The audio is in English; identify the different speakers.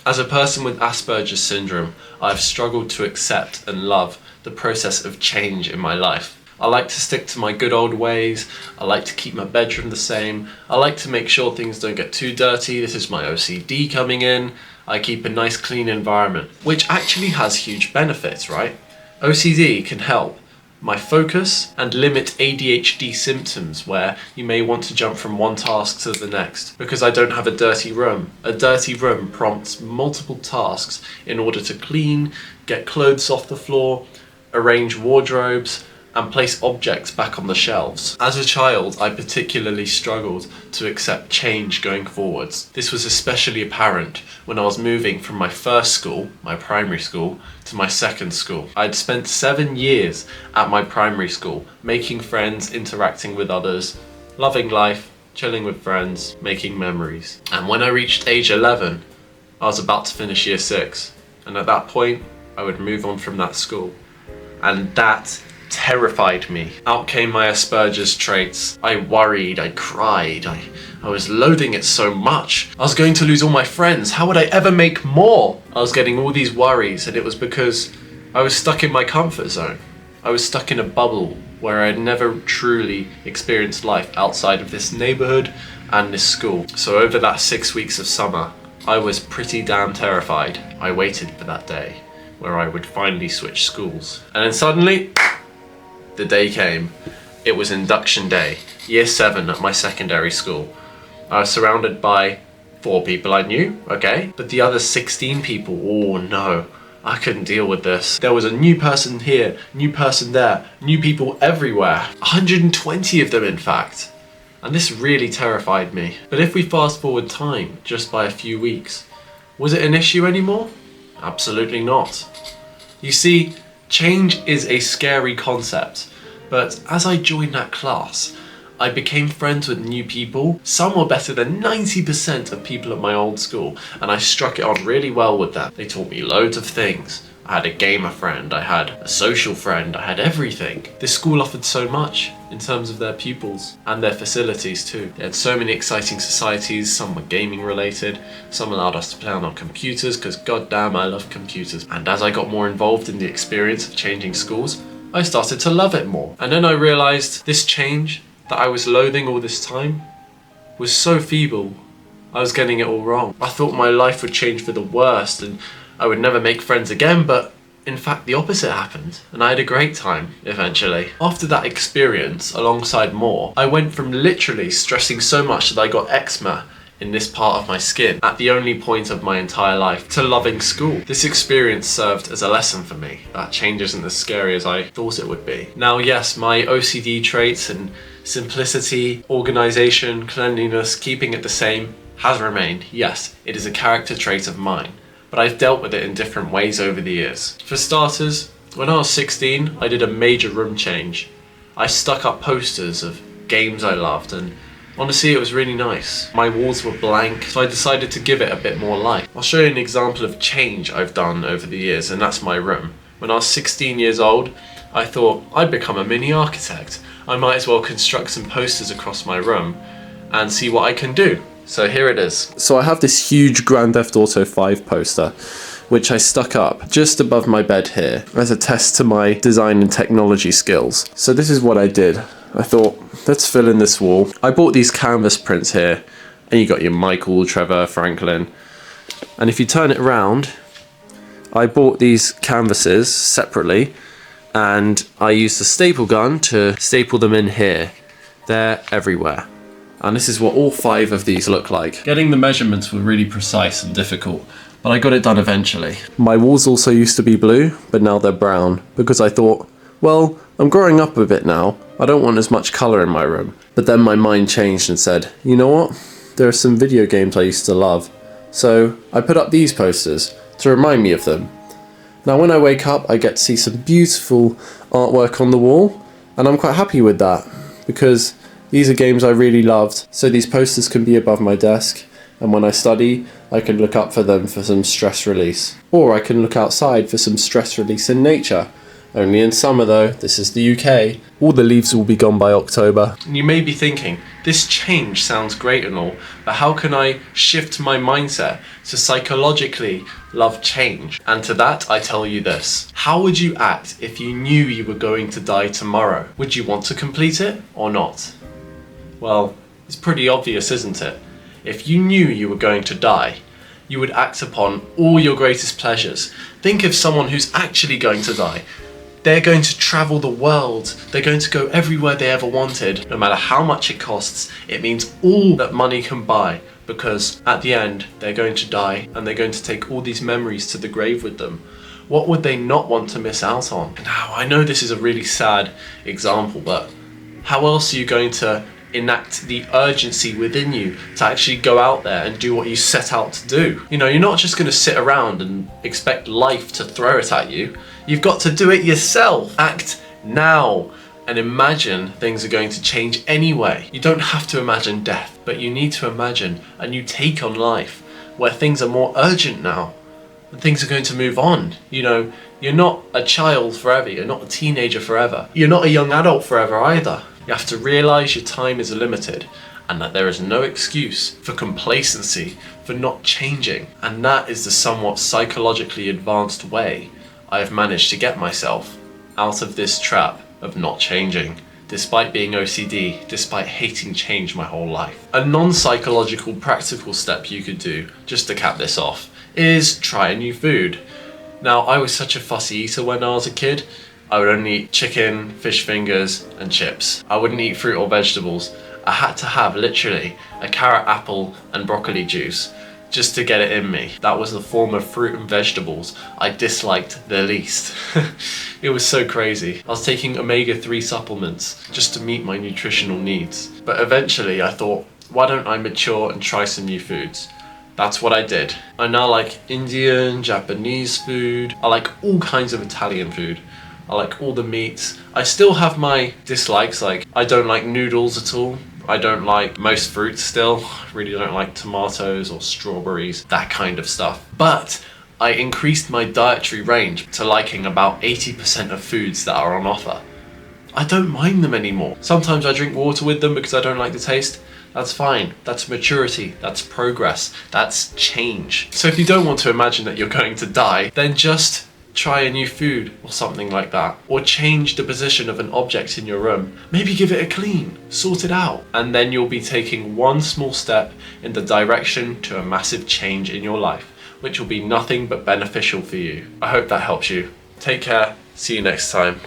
Speaker 1: As a person with Asperger's syndrome, I've struggled to accept and love the process of change in my life. I like to stick to my good old ways, I like to keep my bedroom the same, I like to make sure things don't get too dirty, this is my OCD coming in, I keep a nice clean environment, which actually has huge benefits, right? OCD can help my focus and limit ADHD symptoms where you may want to jump from one task to the next because I don't have a dirty room. A dirty room prompts multiple tasks in order to clean, get clothes off the floor, arrange wardrobes, and place objects back on the shelves. As a child, I particularly struggled to accept change going forwards. This was especially apparent when I was moving from my first school, my primary school, to my second school. I'd spent 7 years at my primary school, making friends, interacting with others, loving life, chilling with friends, making memories. And when I reached age 11, I was about to finish year 6. And at that point, I would move on from that school. And that terrified me. Out came my Asperger's traits. I worried, I cried, I was loathing it so much. I was going to lose all my friends. How would I ever make more? I was getting all these worries, and it was because I was stuck in my comfort zone. I was stuck in a bubble where I had never truly experienced life outside of this neighborhood and this school. So over that 6 weeks of summer, I was pretty damn terrified. I waited for that day where I would finally switch schools. And then suddenly, the day came. It was induction day, year 7 at my secondary school. I was surrounded by 4 people I knew, okay, but the other 16 people, oh no, I couldn't deal with this. There was a new person here, new person there, new people everywhere, 120 of them in fact. And this really terrified me. But if we fast forward time just by a few weeks, was it an issue anymore? Absolutely not. You see, change is a scary concept, but as I joined that class, I became friends with new people. Some were better than 90% of people at my old school, and I struck it on really well with them. They taught me loads of things. I had a gamer friend, I had a social friend, I had everything. This school offered so much in terms of their pupils and their facilities too. They had so many exciting societies, some were gaming related, some allowed us to play on our computers because goddamn I love computers. And as I got more involved in the experience of changing schools, I started to love it more. And then I realised this change that I was loathing all this time was so feeble. I was getting it all wrong. I thought my life would change for the worst and I would never make friends again, but in fact the opposite happened, and I had a great time, eventually. After that experience, alongside more, I went from literally stressing so much that I got eczema in this part of my skin at the only point of my entire life to loving school. This experience served as a lesson for me that change isn't as scary as I thought it would be. Now yes, my OCD traits and simplicity, organisation, cleanliness, keeping it the same has remained. Yes, it is a character trait of mine. But I've dealt with it in different ways over the years. For starters, when I was 16, I did a major room change. I stuck up posters of games I loved, and honestly it was really nice. My walls were blank, so I decided to give it a bit more life. I'll show you an example of change I've done over the years, and that's my room. When I was 16 years old, I thought I'd become a mini architect. I might as well construct some posters across my room and see what I can do. So here it is. So I have this huge Grand Theft Auto 5 poster, which I stuck up just above my bed here as a test to my design and technology skills. So this is what I did. I thought, let's fill in this wall. I bought these canvas prints here, and you got your Michael, Trevor, Franklin. And if you turn it around, I bought these canvases separately, and I used a staple gun to staple them in here. They're everywhere. And this is what all 5 of these look like. Getting the measurements were really precise and difficult, but I got it done eventually. My walls also used to be blue, but now they're brown, because I thought, well, I'm growing up a bit now, I don't want as much colour in my room. But then my mind changed and said, you know what? There are some video games I used to love. So I put up these posters to remind me of them. Now when I wake up, I get to see some beautiful artwork on the wall, and I'm quite happy with that, because these are games I really loved, so these posters can be above my desk, and when I study, I can look up for them for some stress release. Or I can look outside for some stress release in nature, Only in summer though, this is the UK. All the leaves will be gone by October. And you may be thinking, this change sounds great and all, but how can I shift my mindset to psychologically love change? And to that, I tell you this. How would you act if you knew you were going to die tomorrow? Would you want to complete it or not? Well, it's pretty obvious, isn't it? If you knew you were going to die, you would act upon all your greatest pleasures. Think of someone who's actually going to die. They're going to travel the world. They're going to go everywhere they ever wanted, no matter how much it costs. It means all that money can buy, because at the end, they're going to die and they're going to take all these memories to the grave with them. What would they not want to miss out on? Now, I know this is a really sad example, but how else are you going to enact the urgency within you to actually go out there and do what you set out to do? You know, you're not just going to sit around and expect life to throw it at you. You've got to do it yourself. Act now and imagine things are going to change anyway. You don't have to imagine death, but you need to imagine a new take on life where things are more urgent now and things are going to move on. You know, you're not a child forever. You're not a teenager forever. You're not a young adult forever either. You have to realize your time is limited and that there is no excuse for complacency, for not changing. And that is the somewhat psychologically advanced way I have managed to get myself out of this trap of not changing, despite being OCD, despite hating change my whole life. A non-psychological practical step you could do, just to cap this off, is try a new food. Now, I was such a fussy eater when I was a kid. I would only eat chicken, fish fingers, and chips. I wouldn't eat fruit or vegetables. I had to have literally a carrot, apple, and broccoli juice just to get it in me. That was the form of fruit and vegetables I disliked the least. It was so crazy. I was taking omega-3 supplements just to meet my nutritional needs. But eventually I thought, why don't I mature and try some new foods? That's what I did. I now like Indian, Japanese food. I like all kinds of Italian food. I like all the meats. I still have my dislikes, like I don't like noodles at all. I don't like most fruits still. I really don't like tomatoes or strawberries, that kind of stuff. But I increased my dietary range to liking about 80% of foods that are on offer. I don't mind them anymore. Sometimes I drink water with them because I don't like the taste. That's fine. That's maturity. That's progress. That's change. So if you don't want to imagine that you're going to die, then just try a new food or something like that. Or change the position of an object in your room. Maybe give it a clean, sort it out. And then you'll be taking one small step in the direction to a massive change in your life, which will be nothing but beneficial for you. I hope that helps you. Take care. See you next time.